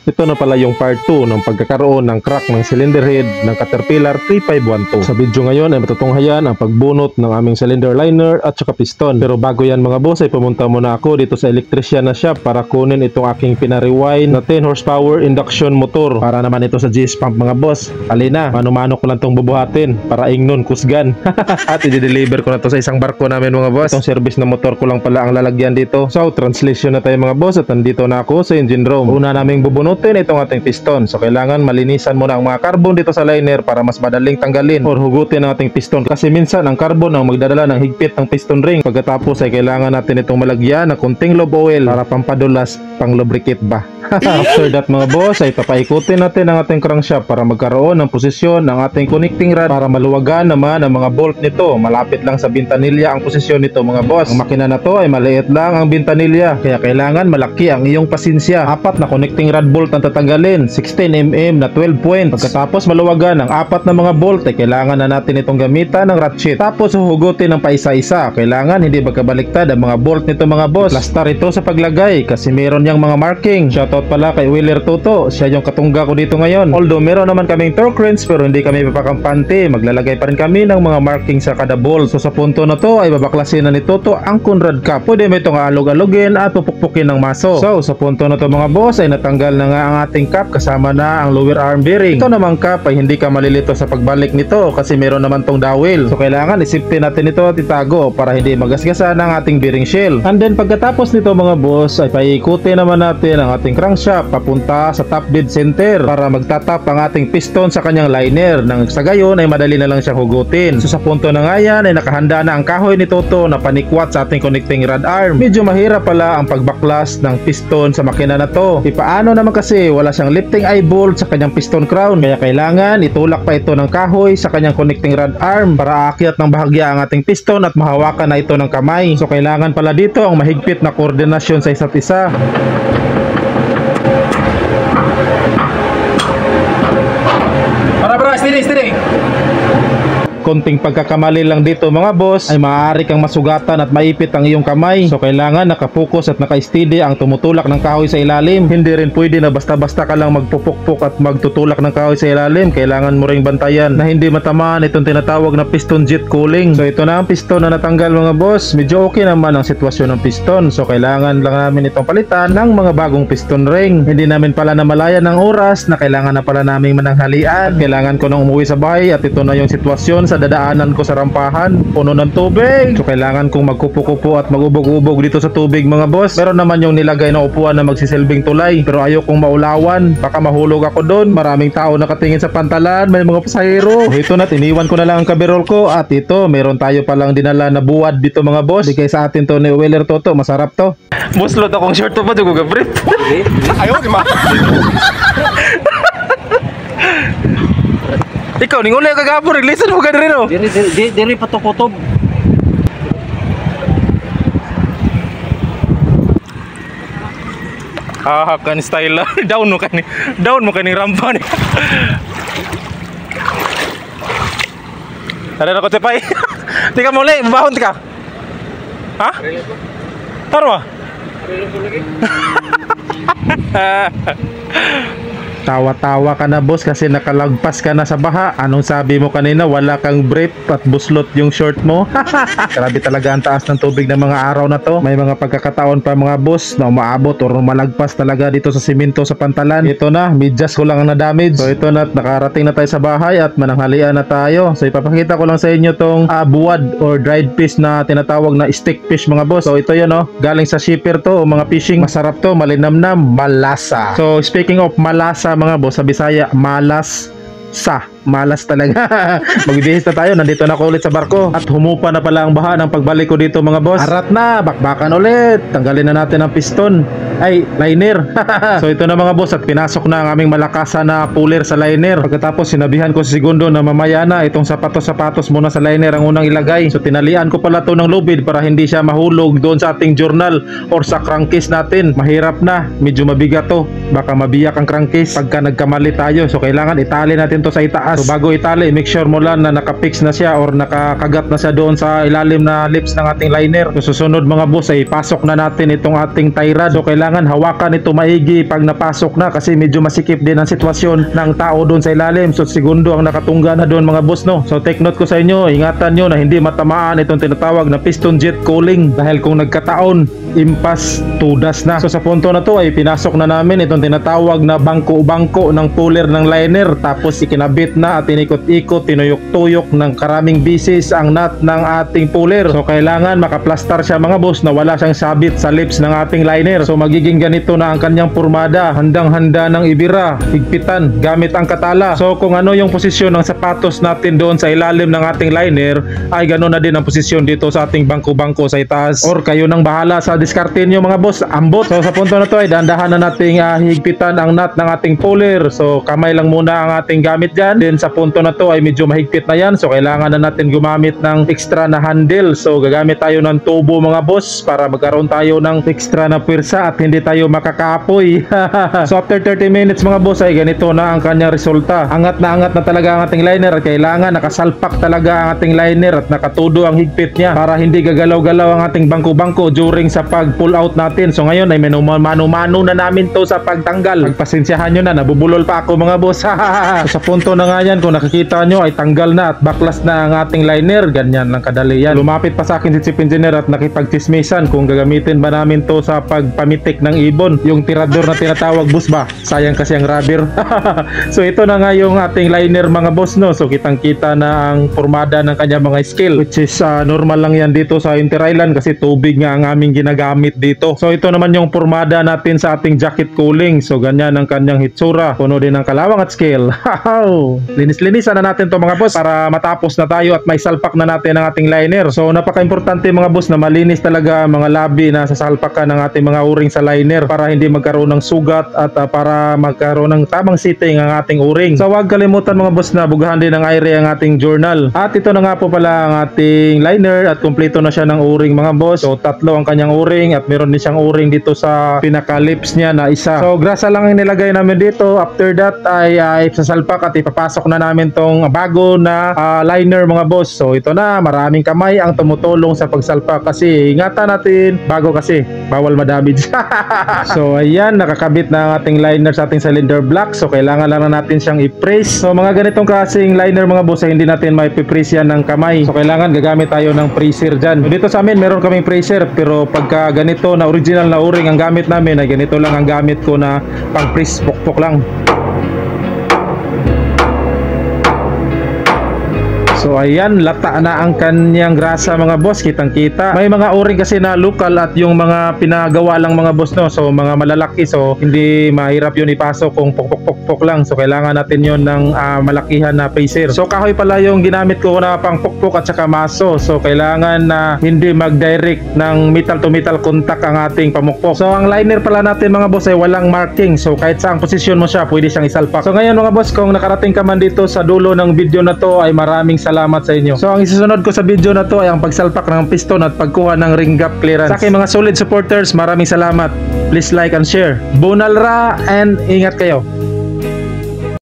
Ito na pala yung part 2 ng pagkakaroon ng crack ng cylinder head ng Caterpillar 3512. Sa video ngayon ay matutunghayan ang pagbunot ng aming cylinder liner at saka piston. Pero bago yan mga boss ay pumunta muna ako dito sa electrician na shop para kunin itong aking pina-rewind na 10 horsepower induction motor. Para naman ito sa GS pump mga boss. Alina, mano-mano ko lang itong bubuhatin para ingnon kusgan. At i-deliver ko na to sa isang barko namin mga boss. Itong service na motor ko lang pala ang lalagyan dito. So translation na tayo mga boss at nandito na ako sa engine room. Una naming bubunutin itong ating piston. So kailangan malinisan muna ang mga carbon dito sa liner para mas madaling tanggalin or hugutin ang ating piston. Kasi minsan ang carbon ang magdadala ng higpit ng piston ring. Pagkatapos ay kailangan natin itong malagyan ng kunting lube oil para pampadulas, pang lubricate ba. After that mga boss ay papaikutin natin ang ating crankshaft para magkaroon ng posisyon ng ating connecting rod para maluwagan naman ang mga bolt nito. Malapit lang sa bintanilya ang posisyon nito mga boss. Ang makina na to ay maliit lang ang bintanilya kaya kailangan malaki ang iyong pasensya. 4 na connecting rod bolt ang tatanggalin, 16mm na 12 points. Pagkatapos maluwagan ang 4 na mga bolt ay kailangan na natin itong gamitan ng ratchet. Tapos huhugutin ng paisa-isa. Kailangan hindi magkabaliktad ang mga bolt nito mga boss. Plastar ito sa paglagay kasi meron yang mga marking. Shoutout pala kay Wheeler Toto, siya yung katungga ko dito ngayon. Although meron naman kaming torque wrench pero hindi kami papakampante, maglalagay pa rin kami ng mga marking sa kada bolt. So sa punto na to ay babaklasin na ni Toto ang Conrad cap. Pwede mo itong alog-alogin at pupukpukin ng maso. So sa punto na to mga boss ay natanggal na nga ang ating cap kasama na ang lower arm bearing. Ito namang cap ay hindi ka malilito sa pagbalik nito kasi meron naman tong dowel. So kailangan isipte natin ito at itago para hindi magasgasan ang ating bearing shell. And then pagkatapos nito mga boss ay paikutin naman natin ang ating crankshaft papunta sa top dead center para magtatap ang ating piston sa kanyang liner. Nang sa gayon ay madali na lang siyang hugutin. So sa punto na nga yan ay nakahanda na ang kahoy ni Toto na panikwat sa ating connecting rod arm. Medyo mahirap pala ang pagbaklas ng piston sa makina na to. Paano naman kasi wala siyang lifting eye bolt sa kanyang piston crown kaya kailangan itulak pa ito ng kahoy sa kanyang connecting rod arm para aakyat ng bahagya ang ating piston at mahawakan na ito ng kamay. So kailangan pala dito ang mahigpit na koordinasyon sa isa't isa. Steady. Konting pagkakamali lang dito mga boss ay maaari kang masugatan at maipit ang iyong kamay. So kailangan nakapokus at naka-steady ang tumutulak ng kahoy sa ilalim. Hindi rin pwede na basta-basta ka lang magpupukpok at magtutulak ng kahoy sa ilalim. Kailangan mo ring bantayan na hindi matamaan itong tinatawag na piston jet cooling. So ito na ang piston na natanggal mga boss. Medyo okay naman ang sitwasyon ng piston. So kailangan lang namin itong palitan ng mga bagong piston ring. Hindi namin pala namalayan ng oras na kailangan na pala naming mananghalian. Kailangan ko nang umuwi sa bahay at ito na yung sitwasyon sa dadaanan ko sa rampahan, puno ng tubig. So kailangan kong magkupo-kupo at magubog-ubog dito sa tubig mga boss. Meron naman yung nilagay na upuan na magsisilbing tulay pero ayaw kong maulawan, baka mahulog ako doon. Maraming tao nakatingin sa pantalan, may mga pasahero. So ito na, iniwan ko na lang ang kabirol ko at ito, meron tayo palang dinala na buwad dito mga boss. Bigay sa atin to ni Wheeler Toto, masarap to. Boss, lot akong short to pa, dugo gabrit. Ayaw, di ma. Ikaw, ninguli ka gabor, listen mo ka rin o. Diri patukotob. Kan style lah. Down mo kani rampa ni. Ada na ko tepay. Tika muli, babahon tika. Ha? Taro ah. Tawa-tawa ka na boss kasi nakalagpas ka na sa baha. Anong sabi mo kanina? Wala kang brief at buslot yung short mo. Grabe talaga ang taas ng tubig ng mga araw na to. May mga pagkakataon pa mga boss na umaabot o malagpas talaga dito sa simento sa pantalan. Ito na, medyas ko lang ang na-damage. So ito na, nakarating na tayo sa bahay at mananghalian na tayo. So ipapakita ko lang sa inyo tong buwad or dried fish na tinatawag na stick fish mga boss. So ito yun galing sa shipper to o mga fishing. Masarap to, malinamnam, malasa. So speaking of malasa mga boss, sa Bisaya, malas talaga. Magbibihis na tayo, nandito na ako ulit sa barko at humupa na pala ang baha ng pagbalik ko dito mga boss. Arat na, bakbakan ulit, tanggalin na natin ang piston ay liner. So ito na mga boss, at pinasok na ang aming malakasan na puller sa liner. Pagkatapos sinabihan ko si Segundo na mamaya na itong sapatos muna sa liner ang unang ilagay. So tinalian ko pala to ng lubid para hindi siya mahulog doon sa ating journal or sa crankcase natin. Mahirap na, medyo mabigat to, baka mabiyak ang crankcase pagka nagkamali tayo. So kailangan itali natin to sa itaas. So bago itali, make sure mo lang na nakapix na siya or nakakagat na siya doon sa ilalim na lips ng ating liner. So susunod mga boss ay pasok na natin itong ating tie rod. So kailangan hawakan ito maigi pag napasok na kasi medyo masikip din ang sitwasyon ng tao doon sa ilalim. So Segundo ang nakatungga na doon mga boss, no. So take note ko sa inyo, ingatan nyo na hindi matamaan itong tinatawag na piston jet cooling dahil kung nagkataon impas tudas na. So sa punto na to ay pinasok na namin itong tinatawag na bangko ng puller ng liner, tapos ikinabit na at inikot-ikot, tinuyok-tuyok ng karaming bisis ang nut ng ating puller. So kailangan makaplastar siya mga boss na wala siyang sabit sa lips ng ating liner. So magiging ganito na ang kanyang pormada, handang-handa ng ibira, higpitan gamit ang katala. So kung ano yung posisyon ng sapatos natin doon sa ilalim ng ating liner, ay ganoon na din ang posisyon dito sa ating bangko sa itaas, or kayo nang bahala sa diskarte nyo mga boss, ambot. So sa punto na to ay dahan-dahan na nating higpitan ang nut ng ating puller. So kamay lang muna ang ating gamit dyan. Then sa punto na to ay medyo mahigpit na yan, so kailangan na natin gumamit ng extra na handle. So gagamit tayo ng tubo mga boss para magkaroon tayo ng extra na pwersa at hindi tayo makakapoy. So after 30 minutes mga boss ay ganito na ang kanyang resulta. Angat na talaga ang ating liner at kailangan nakasalpak talaga ang ating liner at nakatudo ang higpit niya para hindi gagalaw-galaw ang ating bangko during sa pag pull out natin. So ngayon ay mano-mano na namin to sa pagtanggal. Pagpasensyahan nyo na, nabubulol pa ako mga boss. So, sa punto na nga yan, kung nakikita nyo ay tanggal na at baklas na ang ating liner. Ganyan lang kadali yan. Lumapit pa sa akin si Chief Engineer at nakipagtismisan kung gagamitin ba namin to sa pagpamitik ng ibon, yung tirador na tinatawag boss ba. Sayang kasi ang rubber. So ito na nga yung ating liner mga boss, no. So kitang kita na ang formada ng kanya mga scale, which is normal lang yan dito sa Inter Island kasi tubig nga ang aming ginagamit dito. So ito naman yung formada natin sa ating jacket cooling. So ganyan ang kanyang hitsura, puno din ng kalawang at scale. Linis-linisan na natin to mga boss para matapos na tayo at may salpak na natin ang ating liner. So napaka-importante mga boss na malinis talaga mga labi na sasalpakan ng ating mga o-ring sa liner para hindi magkaroon ng sugat at para magkaroon ng tamang sitting ang ating o-ring. So huwag kalimutan mga boss na bugahan din ng aire ang ating journal. At ito na nga po pala ang ating liner at kumpleto na siya ng o-ring mga boss. So tatlo ang kanyang o-ring at meron din siyang o-ring dito sa pinaka-lips niya na isa. So grasa lang ang nilagay namin dito. After that ay sasalpak at ipapasok na namin tong bago na liner mga boss. So ito na, maraming kamay ang tumutulong sa pagsalpak kasi ingatan natin, bago kasi bawal madamage. So ayan, nakakabit na ang ating liner sa ating cylinder block. So kailangan lang na natin siyang i-press. So mga ganitong klaseng liner mga boss ay hindi natin mai-press yan ng kamay. So kailangan gagamit tayo ng pressure dyan. So, dito sa amin meron kaming pressure, pero pagka ganito na original na o-ring ang gamit namin ay ganito lang ang gamit ko na pang press, pukpok lang. So ayan, lata na ang kanyang grasa mga boss, kitang kita. May mga o-ring kasi na local at yung mga pinagawa lang mga boss, no. So mga malalaki, so hindi mahirap yun ipasok kung pukpok lang. So kailangan natin yun ng malakihan na pressure. So kahoy pala yung ginamit ko na pang pukpok at saka maso. So kailangan na hindi mag-direct ng metal to metal contact ang ating pamukpok. So ang liner pala natin mga boss ay walang marking. So kahit saang posisyon mo siya, pwede siyang isalpak. So ngayon mga boss, kung nakarating ka man dito sa dulo ng video na to ay maraming salamat sa inyo. So ang isusunod ko sa video na to ay ang pagsalpak ng piston at pagkuha ng ring gap clearance. Sa aking mga solid supporters, maraming salamat. Please like and share. Bunalra and ingat kayo.